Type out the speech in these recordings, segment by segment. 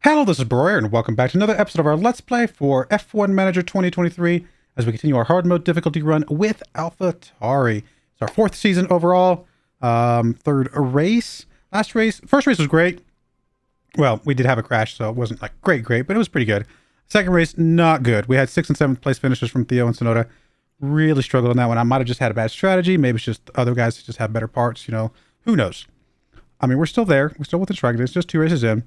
Hello, this is Broyar, and welcome back to another episode of our Let's Play for F1 Manager 2023 as we continue our hard mode difficulty run with Alfa Tauri. It's our fourth season overall, third race. First race was great. Well, we did have a crash, so it wasn't like great, but it was pretty good. Second race, not good. We had 6th and 7th place finishes from Theo and Sonoda. Really struggled on that one. I might have just had a bad strategy. Maybe it's just other guys that just have better parts, you know. Who knows? I mean, we're still there. We're still within striking distance. Just 2 races in.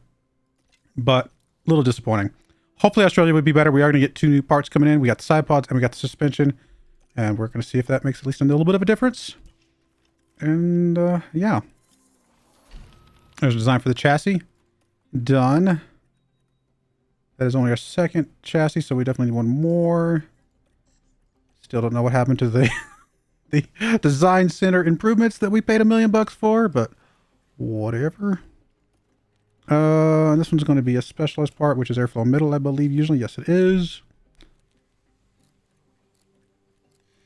But a little disappointing. Hopefully Australia would be better. We are going to get 2 new parts coming in. We got the side pods and we got the suspension. And we're going to see if that makes at least a little bit of a difference. And yeah. There's a design for the chassis. Done. That is only our second chassis, so we definitely need one more. Still don't know what happened to the the design center improvements that we paid $1 million for, but whatever. This one's going to be a specialized part, which is airflow middle, I believe. Usually, yes, it is.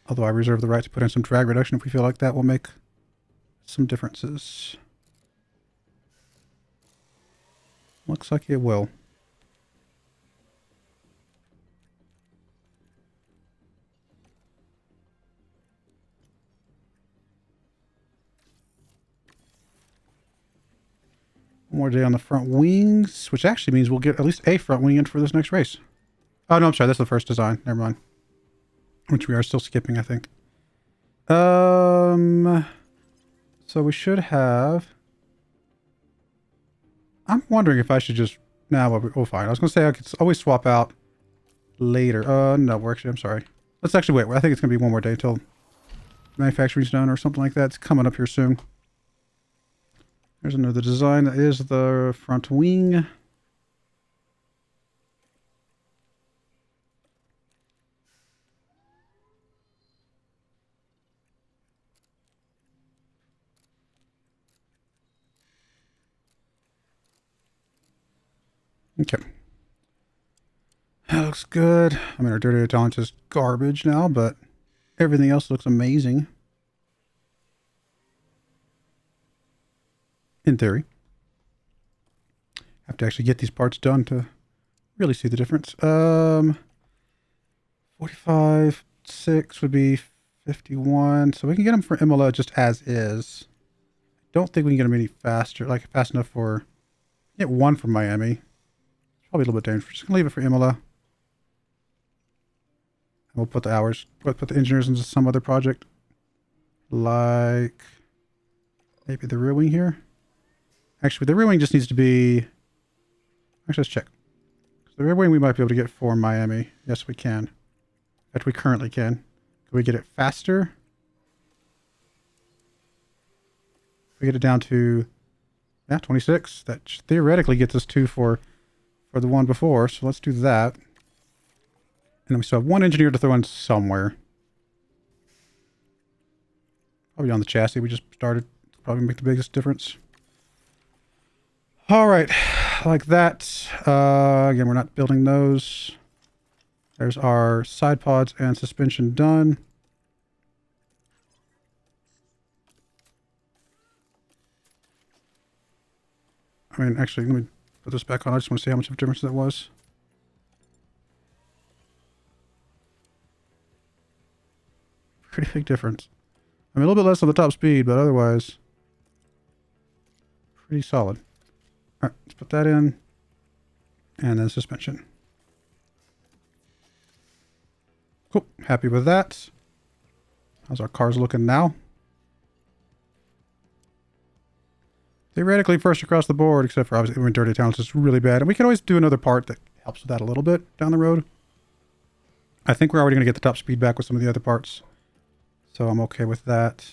Although I reserve the right to put in some drag reduction if we feel like that will make some differences. Looks like it will. One more day on the front wings, which actually means we'll get at least a front wing in for this next race. Oh, no, I'm sorry. That's the first design. Never mind. Which we are still skipping, I think. So we should have... I'm wondering if I should just... Nah, we'll fine. I was going to say I could always swap out later. No, we're actually... I'm sorry. Let's actually wait. I think it's going to be one more day until manufacturing's done or something like that. It's coming up here soon. There's another design. That is the front wing. Okay. That looks good. I mean, our dirty talent is garbage now, but everything else looks amazing. In theory. Have to actually get these parts done to really see the difference. 45, 6 would be 51. So we can get them for Imola just as is. Don't think we can get them any faster, like fast enough for... Get one from Miami. Probably a little bit dangerous. Just gonna leave it for Imola. And we'll put the hours, put the engineers into some other project. Like maybe the rear wing here. Actually, the rear wing just needs to be... Actually, let's check. The rear wing we might be able to get for Miami. Yes, we can. In fact, we currently can. Can we get it faster? We get it down to... Yeah, 26. That theoretically gets us 2 for the one before. So let's do that. And then we still have one engineer to throw in somewhere. Probably on the chassis we just started. Probably make the biggest difference. All right, like that. Again, we're not building those. There's our side pods and suspension done. I mean, actually, let me put this back on. I just want to see how much of a difference that was. Pretty big difference. I mean, a little bit less on the top speed, but otherwise, pretty solid. All right, let's put that in. And then suspension. Cool. Happy with that. How's our cars looking now? Theoretically, first across the board, except for obviously when dirty talents is really bad. And we can always do another part that helps with that a little bit down the road. I think we're already going to get the top speed back with some of the other parts. So I'm okay with that.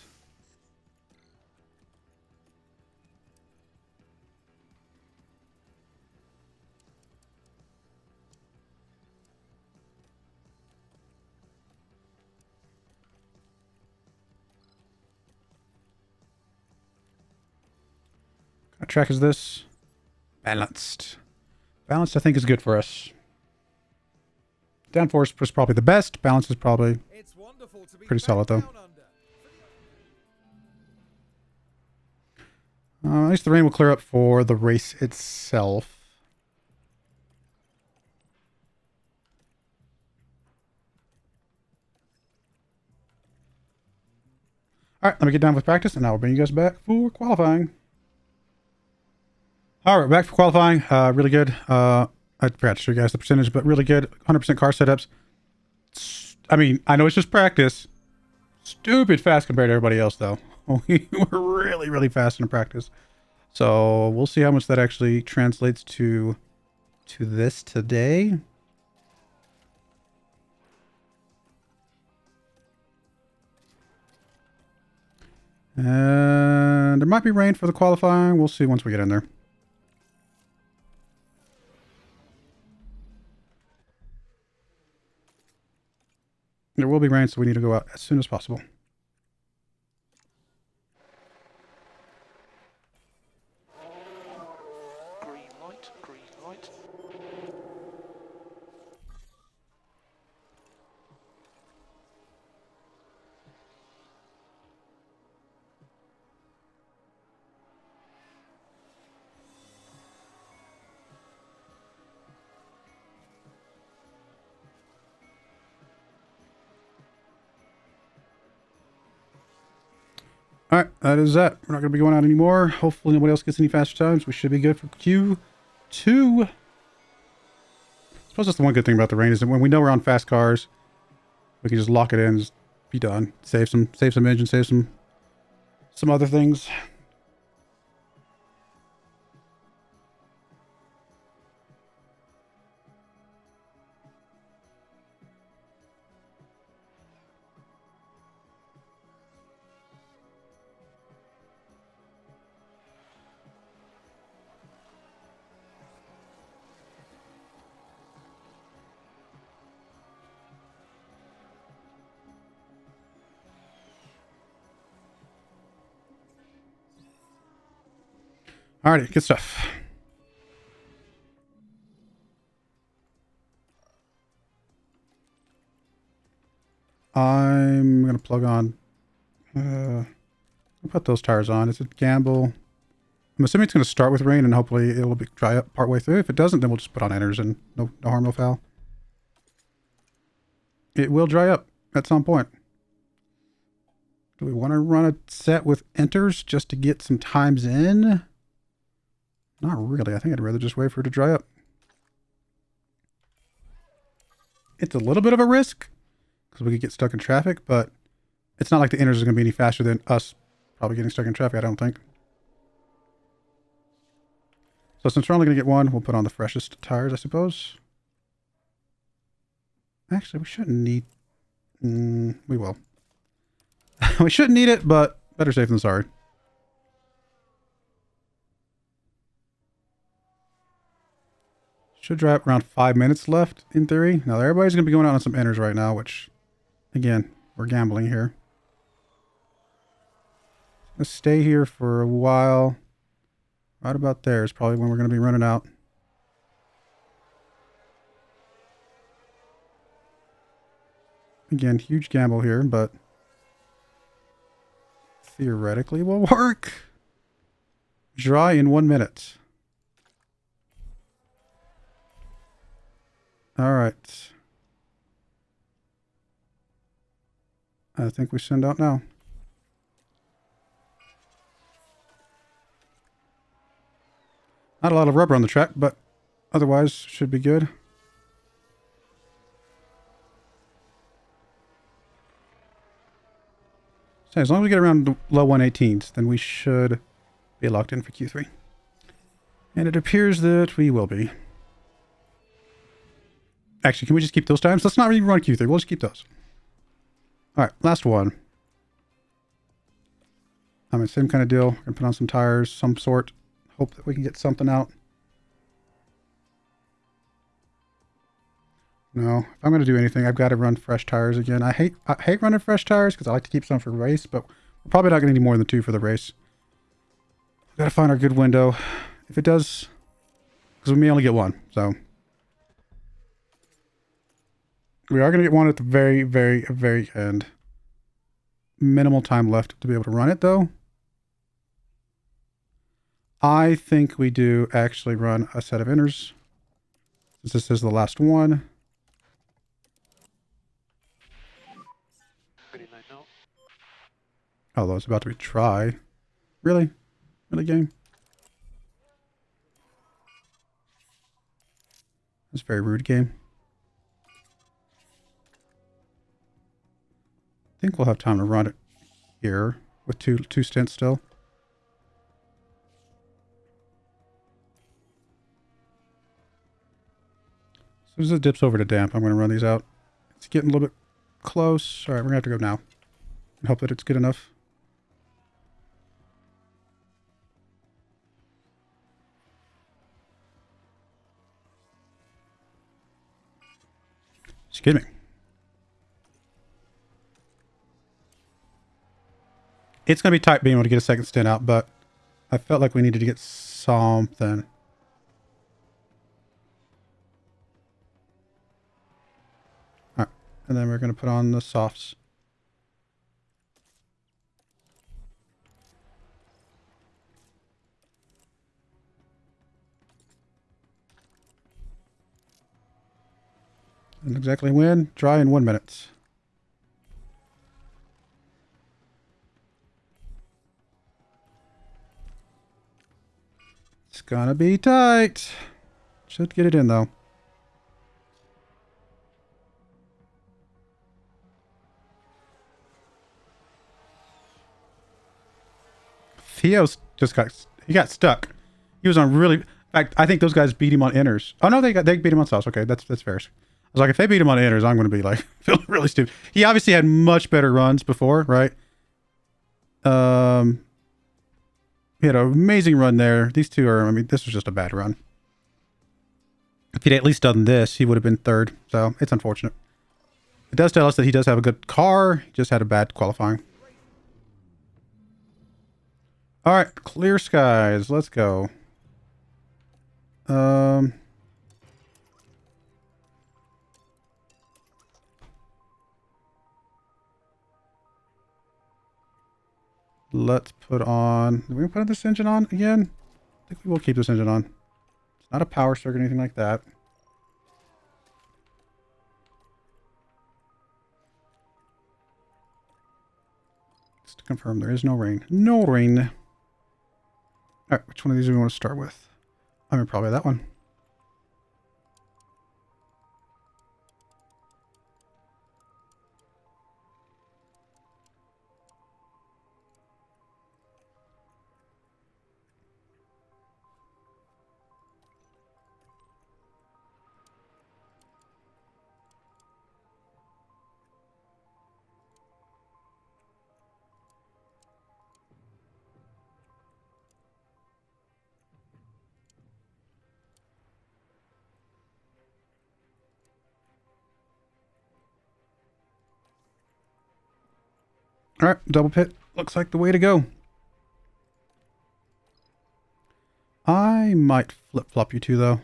What track is this? Balanced. Balanced, I think, is good for us. Downforce was probably the best. Balance is probably pretty solid, though. At least the rain will clear up for the race itself. All right, let me get down with practice, and I'll bring you guys back for qualifying. All right, back for qualifying. Really good. I forgot to show you guys the percentage, but really good. 100% car setups. I mean, I know it's just practice. Stupid fast compared to everybody else, though. We were really, really fast in practice. So we'll see how much that actually translates to this today. And there might be rain for the qualifying. We'll see once we get in there. There will be rain, so we need to go out as soon as possible. Green light, green light. All right, that is that. We're not going to be going out anymore. Hopefully nobody else gets any faster times. We should be good for Q2. I suppose that's the one good thing about the rain is that when we know we're on fast cars, we can just lock it in and just be done. Save some engine, save some other things. Alrighty, good stuff. I'm going to plug on... I'll put those tires on. It's a gamble. I'm assuming it's going to start with rain and hopefully it will be dry up partway through. If it doesn't, then we'll just put on inners and no harm, no foul. It will dry up at some point. Do we want to run a set with enters just to get some times in? Not really. I think I'd rather just wait for it to dry up. It's a little bit of a risk because we could get stuck in traffic, but it's not like the inners are going to be any faster than us probably getting stuck in traffic, I don't think. So since we're only going to get one, we'll put on the freshest tires, I suppose. Actually, we shouldn't need... we will. We shouldn't need it, but better safe than sorry. Should dry up around 5 minutes left, in theory. Now, everybody's going to be going out on some inners right now, which, again, we're gambling here. Let's stay here for a while. Right about there is probably when we're going to be running out. Again, huge gamble here, but theoretically will work. Dry in 1 minute. All right. I think we send out now. Not a lot of rubber on the track, but otherwise should be good. So as long as we get around the low 118s, then we should be locked in for Q3. And it appears that we will be. Actually, can we just keep those times? Let's not really run Q3. We'll just keep those. All right, last one. I mean, same kind of deal. Gonna put on some tires, some sort. Hope that we can get something out. No, if I'm gonna do anything, I've got to run fresh tires again. I hate running fresh tires because I like to keep some for the race, but we're probably not gonna need more than 2 for the race. We've got to find our good window. If it does, because we may only get 1, so. We are going to get 1 at the very, very, very end. Minimal time left to be able to run it, though. I think we do actually run a set of inners, since this is the last one. Although it's about to be try. Really? Really, game? That's a very rude, game. I think we'll have time to run it here with two stints still. As soon as it dips over to damp, I'm going to run these out. It's getting a little bit close. All right, we're going to have to go now. And hope that it's good enough. Excuse me. It's going to be tight being able to get a second stint out, but I felt like we needed to get something. All right, and then we're going to put on the softs. And exactly when? Dry in 1 minute. It's gonna be tight. Should get it in though. Theo's just got stuck. He was on really. In fact, I think those guys beat him on inners. Oh no, they beat him on softs. Okay, that's fair. I was like, if they beat him on inners, I'm going to be like feeling really stupid. He obviously had much better runs before, right? He had an amazing run there. These two are. I mean, this was just a bad run. If he'd at least done this, he would have been third. So it's unfortunate. It does tell us that he does have a good car. He just had a bad qualifying. All right, clear skies. Let's go. Let's put on... Are we going to put this engine on again? I think we will keep this engine on. It's not a power stroke or anything like that. Just to confirm, there is no rain. No rain. All right, which one of these do we want to start with? I mean, probably that one. All right, double pit looks like the way to go. I might flip-flop you two, though.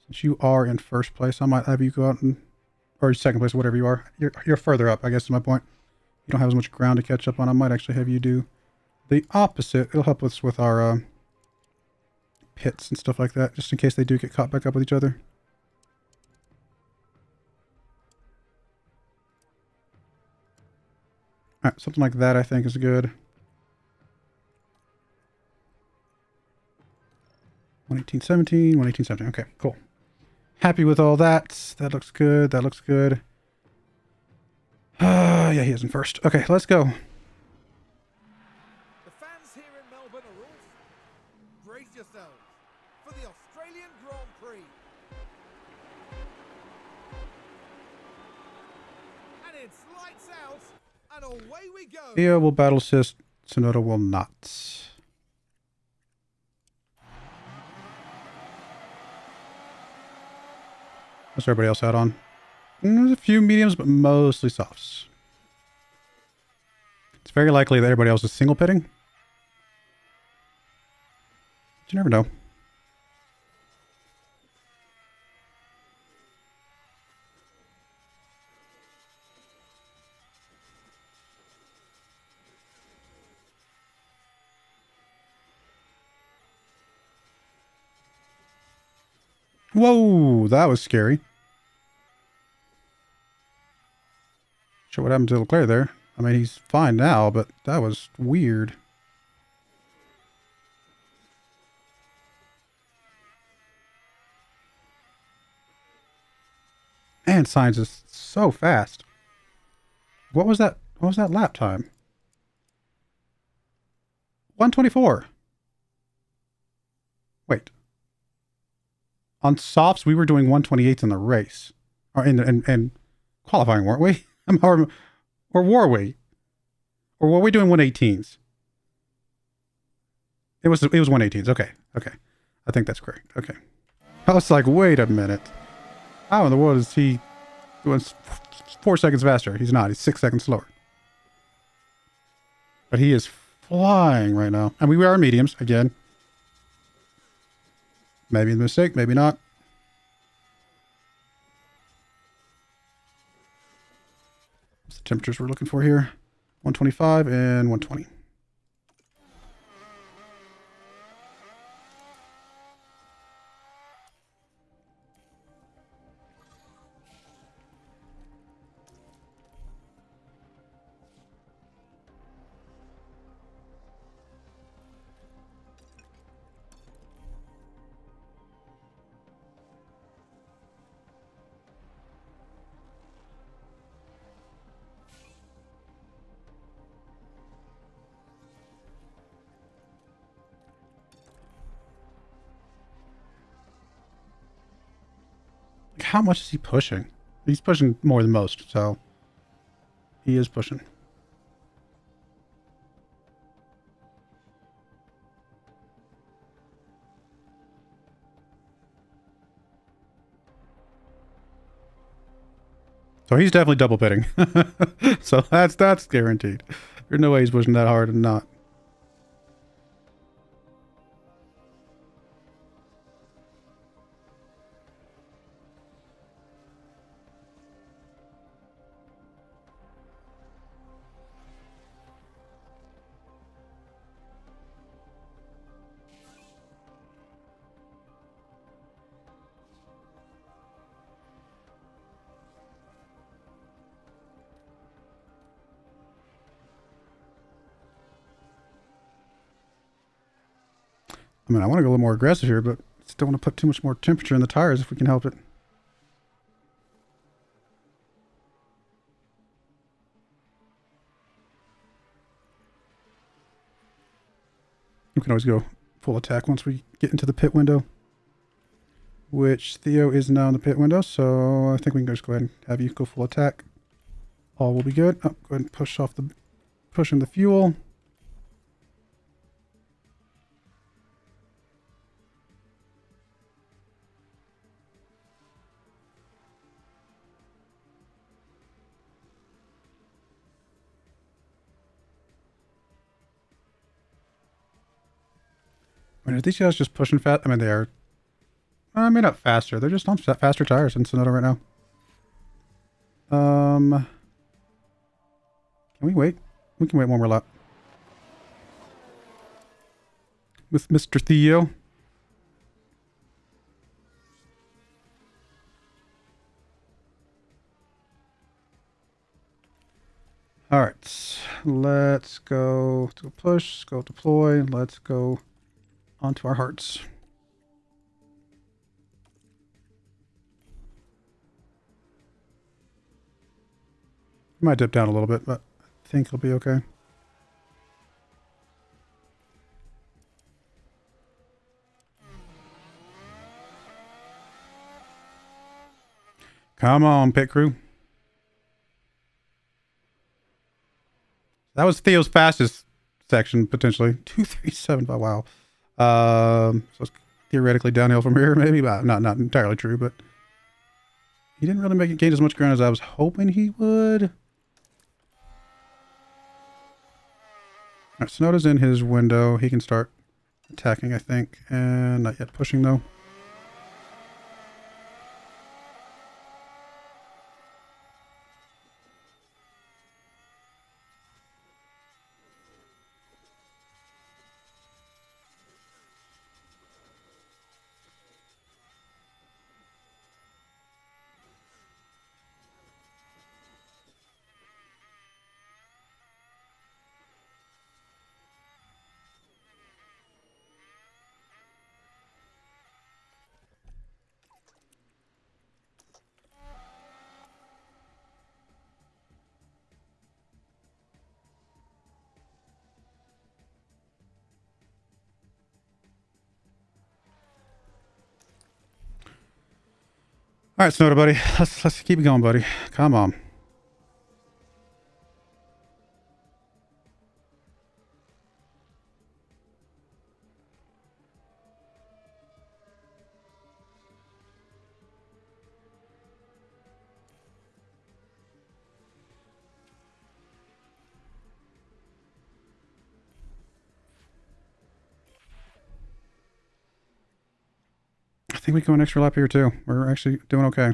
Since you are in first place, I might have you go out and... Or second place, whatever you are. You're further up, I guess is my point. You don't have as much ground to catch up on. I might actually have you do the opposite. It'll help us with our pits and stuff like that, just in case they do get caught back up with each other. All right, something like that I think is good. 118.17, 118.17. Okay, cool. Happy with all that. That looks good. That looks good. Yeah, he is in first. Okay, let's go. The fans here in Melbourne are all... Brace yourselves for the Australian Grand Prix. And it's lights out, and away we go. Theo will battle assist. Sonoda will not. What's everybody else out on? There's a few mediums, but mostly softs. It's very likely that everybody else is single pitting. But you never know. Whoa, that was scary. Sure what happened to Leclerc there. I mean, he's fine now, but that was weird. Man, Sainz is so fast. What was that? What was that lap time? 124. Wait. On softs, we were doing 128s in the race. Or in qualifying, weren't we? Or were we? Or were we doing 118s? It was 118s. Okay. Okay. I think that's correct. Okay. I was like, wait a minute. How in the world is he doing 4 seconds faster? He's not. He's 6 seconds slower. But he is flying right now. And we are mediums again. Maybe a mistake, maybe not. What's the temperatures we're looking for here? 125 and 120. How much is he pushing? He's pushing more than most, so he is pushing. So he's definitely double pitting. So that's guaranteed. There's no way he's pushing that hard and not. I mean, I want to go a little more aggressive here, but still want to put too much more temperature in the tires if we can help it. We can always go full attack once we get into the pit window, which Theo is now in the pit window, so I think we can just go ahead and have you go full attack. All will be good. Oh, go ahead and push in the fuel. I mean, are these guys just pushing fast? I mean, they are. I mean, not faster. They're just on faster tires in Sonata right now. Can we wait? We can wait one more lap. With Mr. Theo. All right, let's go to push, let's go deploy, let's go onto our hearts. Might dip down a little bit, but I think it'll be okay. Come on, pit crew. That was Theo's fastest section, potentially. 237, wow. So it's theoretically downhill from here, maybe, but not entirely true, but he didn't really make it gain as much ground as I was hoping he would. Alright, Sonoda's in his window. He can start attacking, I think, and not yet pushing, though. All right, Snowda, buddy. Let's keep it going, buddy. Come on. I think we go an extra lap here too. We're actually doing okay.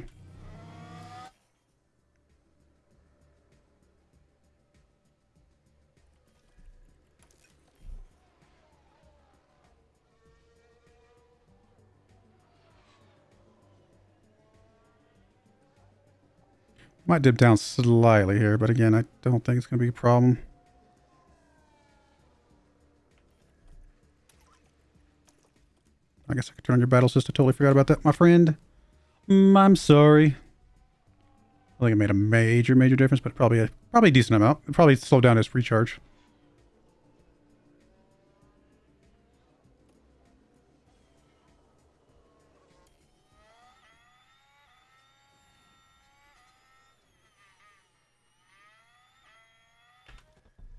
Might dip down slightly here, but again, I don't think it's going to be a problem. I guess I could turn on your battle system. Totally forgot about that, my friend. I'm sorry. I think it made a major difference, but probably a decent amount. It probably slowed down his recharge.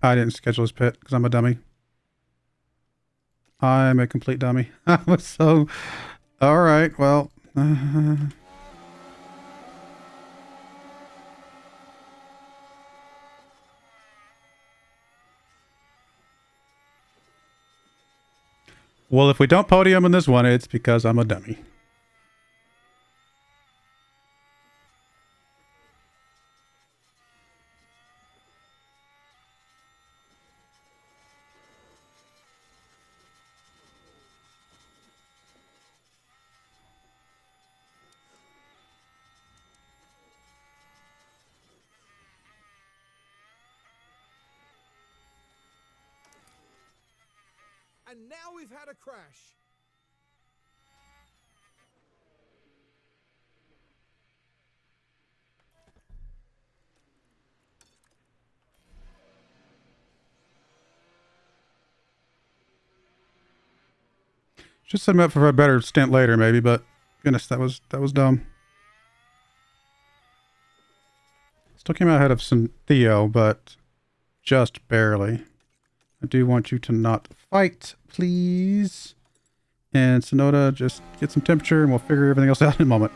I didn't schedule his pit because I'm a dummy. I'm a complete dummy. I was so... Alright, well... Well, if we don't podium in this one, it's because I'm a dummy. And now we've had a crash. Should set him up for a better stint later, maybe, but goodness, that was dumb. Still came out ahead of Theo, but just barely. I do want you to not fight, please. And Sonoda, just get some temperature and we'll figure everything else out in a moment.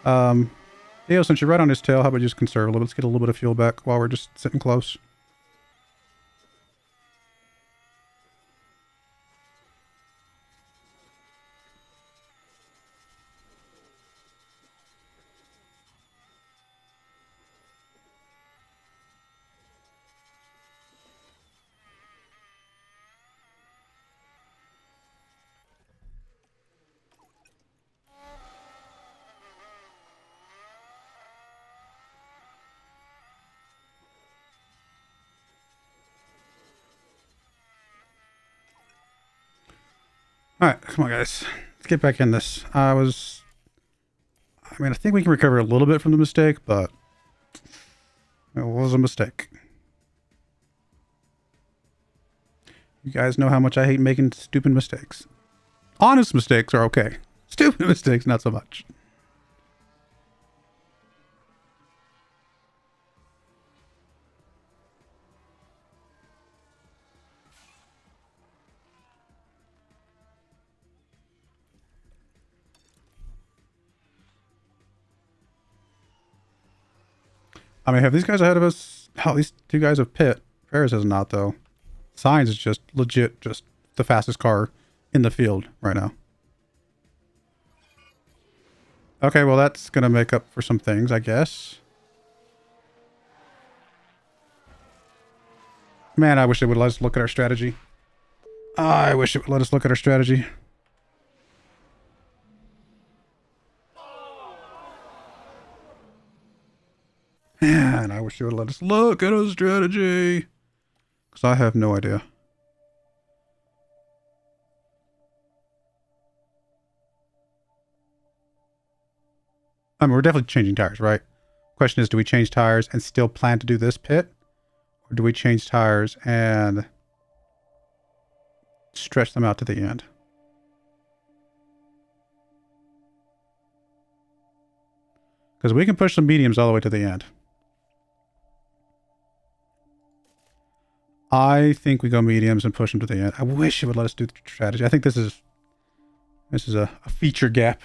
Theo, since you're right on his tail, how about you just conserve a little bit? Let's get a little bit of fuel back while we're just sitting close. Alright, come on guys. Let's get back in this. I think we can recover a little bit from the mistake, but it was a mistake. You guys know how much I hate making stupid mistakes. Honest mistakes are okay. Stupid mistakes, not so much. I mean, have these guys ahead of us? Oh, these two guys have pit. Ferris has not, though. Sainz is just legit just the fastest car in the field right now. Okay, well, that's going to make up for some things, I guess. Man, I wish it would let us look at our strategy. I wish it would let us look at our strategy. Man, I wish it would let us look at our strategy. Because I have no idea. I mean, we're definitely changing tires, right? Question is, do we change tires and still plan to do this pit? Or do we change tires and stretch them out to the end? Because we can push some mediums all the way to the end. I think we go mediums and push them to the end. I wish it would let us do the strategy. I think this is a feature gap,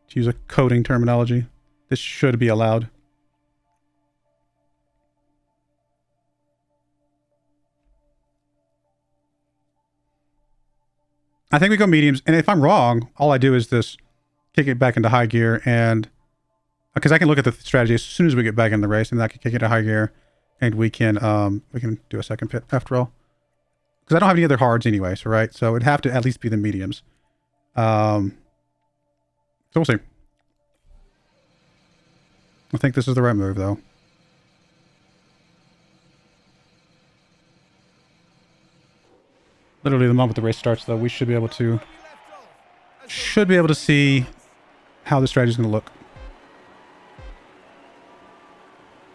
to use a coding terminology. This should be allowed. I think we go mediums, and if I'm wrong, all I do is this, kick it back into high gear, and because I can look at the strategy as soon as we get back in the race, and I can kick it to high gear, and we can do a second pit after all. Because I don't have any other hards anyway, so right? So it'd have to at least be the mediums. So we'll see. I think this is the right move, though. Literally the moment the race starts, though, we should be able to see how the strategy is going to look.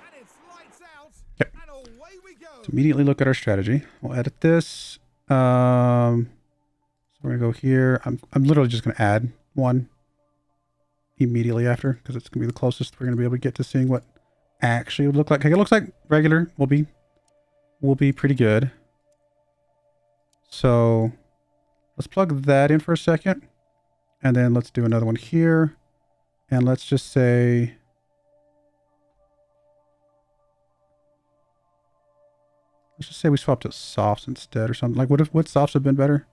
And it's lights out. Yep. And away we go. So immediately look at our strategy. We'll edit this. So we're going to go here. I'm literally just going to add one immediately after, because it's going to be the closest we're going to be able to get to seeing what actually would look like. Okay, it looks like regular will be pretty good. So let's plug that in for a second, and then let's do another one here, and let's just say we swap to softs instead or something. Like, what softs have been better?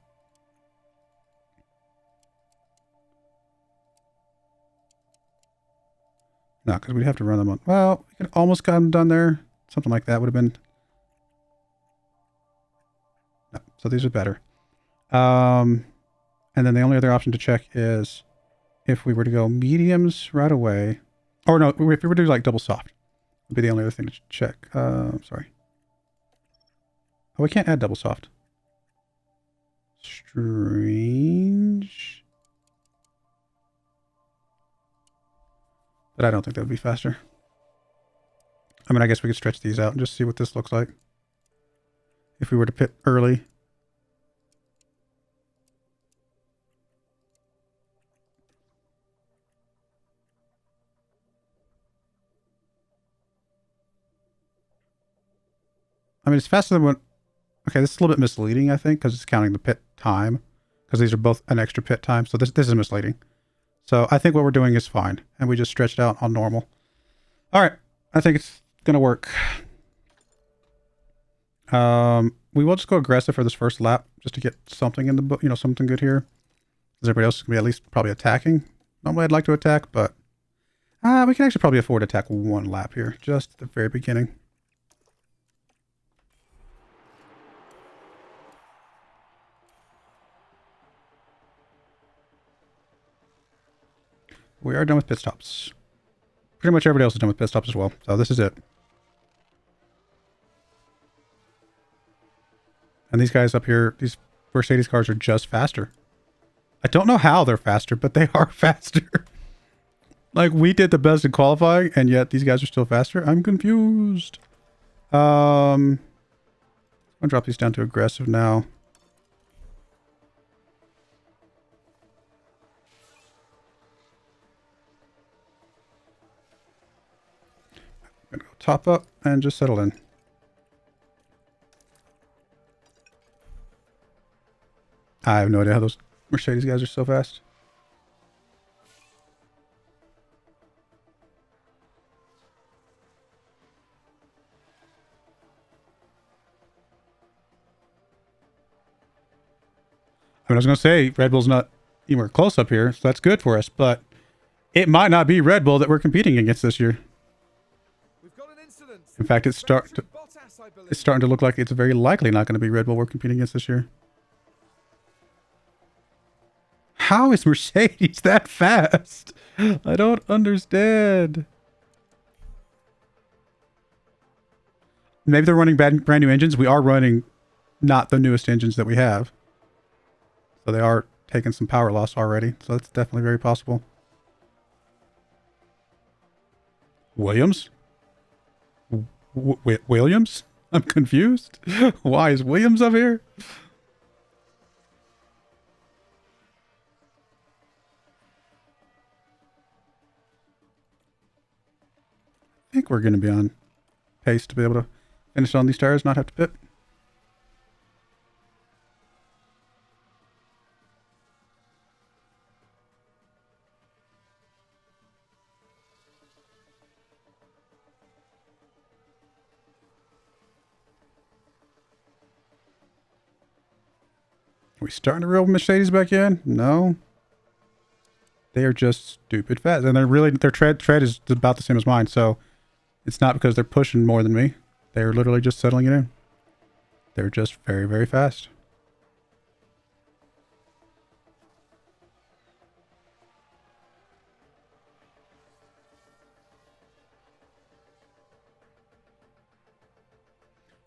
No, because we'd have to run them on. Well, we could almost got them done there. Something like that would have been. No, so these are better. And then the only other option to check is if we were to go mediums right away. Or no, if we were to do like double soft, would be the only other thing to check. Sorry. Oh, we can't add double soft. Strange. But I don't think that would be faster. I mean, I guess we could stretch these out and just see what this looks like if we were to pit early. I mean, it's faster than what... Okay, this is a little bit misleading, I think, because it's counting the pit time. Because these are both an extra pit time, so this is misleading. So I think what we're doing is fine, and we just stretched out on normal. All right, I think it's gonna work. We will just go aggressive for this first lap, just to get something in the book, something good here. Because everybody else is gonna be at least probably attacking. Normally I'd like to attack, but we can actually probably afford to attack one lap here, just at the very beginning. We are done with pit stops. Pretty much everybody else is done with pit stops as well. So this is it. And these guys up here, these Mercedes cars are just faster. I don't know how they're faster, but they are faster. Like, we did the best in qualifying, and yet these guys are still faster. I'm confused. I'm gonna drop these down to aggressive now. I'm gonna go top up and just settle in. I have no idea how those Mercedes guys are so fast. I mean, I was going to say Red Bull's not anywhere close up here, so that's good for us, but it might not be Red Bull that we're competing against this year. We've got an incident. In fact, it's starting to look like it's very likely not going to be Red Bull we're competing against this year. How is Mercedes that fast? I don't understand. Maybe they're running brand new engines. We are running not the newest engines that we have. So they are taking some power loss already. So that's definitely very possible. Williams? Williams? I'm confused. Why is Williams up here? think we're going to be on pace to be able to finish on these tires, not have to pit. Are we starting to reel Mercedes back in? No. They are just stupid fast. And they're really, their tread is about the same as mine. So it's not because they're pushing more than me. They're literally just settling it in. They're just very, very fast.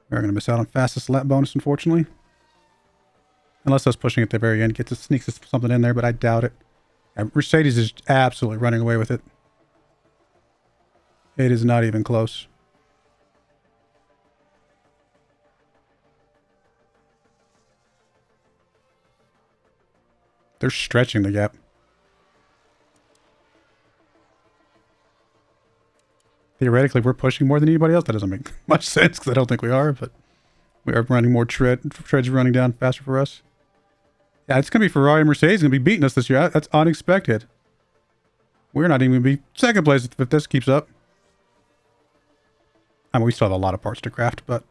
We're going to miss out on fastest lap bonus, unfortunately. Unless us pushing at the very end gets sneaks us something in there, but I doubt it. And Mercedes is absolutely running away with it. It is not even close. They're stretching the gap. Theoretically, we're pushing more than anybody else. That doesn't make much sense because I don't think we are, but we are running more treads running down faster for us. Yeah, it's going to be Ferrari and Mercedes going to be beating us this year. That's unexpected. We're not even going to be second place if this keeps up. I mean, we still have a lot of parts to craft, but...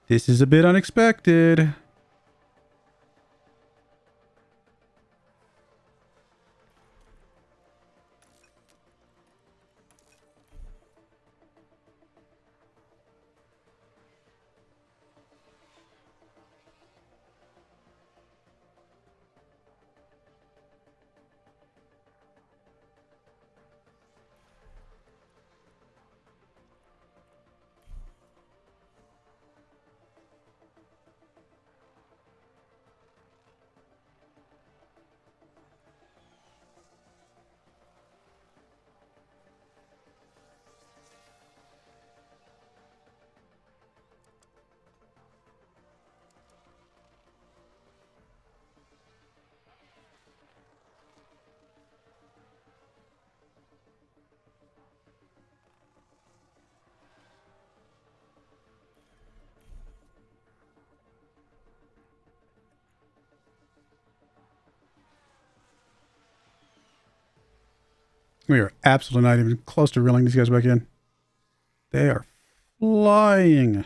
this is a bit unexpected. We are absolutely not even close to reeling these guys back in. They are flying.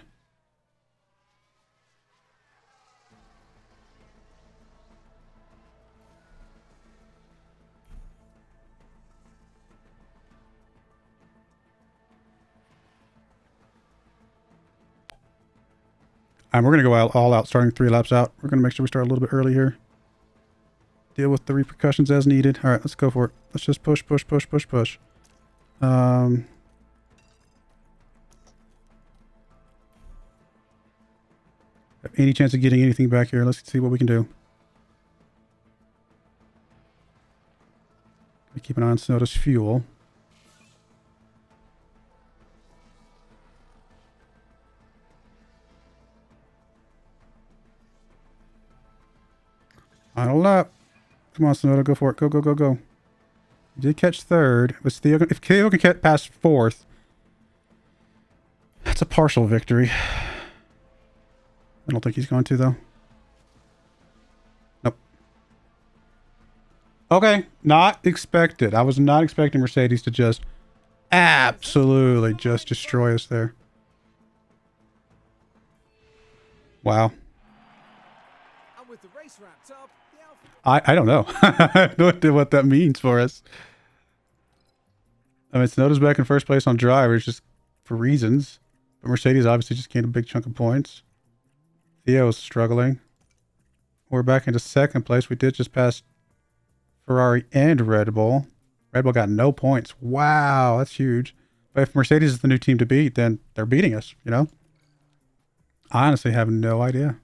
We're going to go all out, starting 3 laps out. We're going to make sure we start a little bit early here. Deal with the repercussions as needed. All right, let's go for it. Let's just push, push, push, push, push. Have any chance of getting anything back here? Let's see what we can do. Keep an eye on Sonoda's fuel. Final lap. Come on, Sonoda, go for it. Go, go, go, go. You did catch third. If Theo can get past fourth, that's a partial victory. I don't think he's going to, though. Nope. Okay, not expected. I was not expecting Mercedes to just absolutely just destroy us there. Wow. And with the race wrapped up, the Alfa... I don't know. I have no idea what that means for us. I mean, Tsunoda's back in first place on drivers just for reasons. But Mercedes obviously just gained a big chunk of points. Theo's struggling. We're back into second place. We did just pass Ferrari and Red Bull. Red Bull got no points. Wow, that's huge. But if Mercedes is the new team to beat, then they're beating us, you know? I honestly have no idea.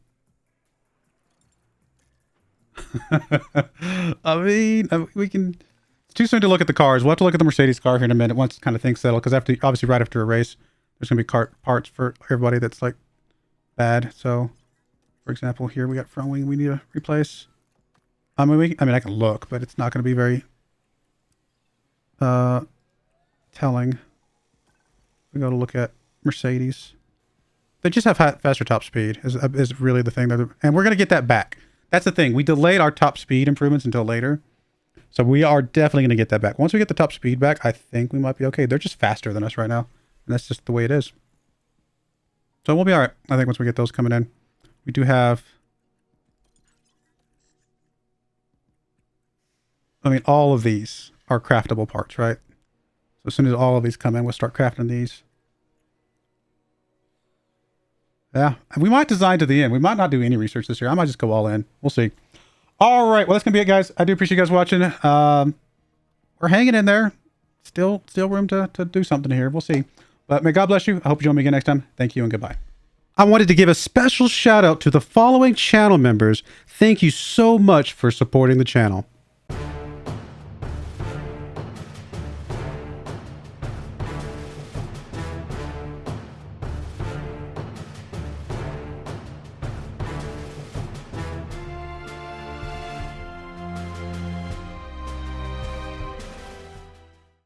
I mean, we can... It's too soon to look at the cars. We'll have to look at the Mercedes car here in a minute once kind of things settle. Because after, obviously right after a race, there's going to be parts for everybody that's like bad. So, for example, here we got front wing we need to replace. I mean, I can look, but it's not going to be very telling. We go to look at Mercedes. They just have faster top speed is really the thing. And we're going to get that back. That's the thing. We delayed our top speed improvements until later. So we are definitely going to get that back. Once we get the top speed back, I think we might be okay. They're just faster than us right now. And that's just the way it is. So we'll be all right, I think, once we get those coming in. We do have... I mean, all of these are craftable parts, right? So as soon as all of these come in, we'll start crafting these. Yeah, we might design to the end. We might not do any research this year. I might just go all in. We'll see. All right, well, that's going to be it, guys. I do appreciate you guys watching. We're hanging in there. Still room to do something here. We'll see. But may God bless you. I hope you join me again next time. Thank you and goodbye. I wanted to give a special shout out to the following channel members. Thank you so much for supporting the channel.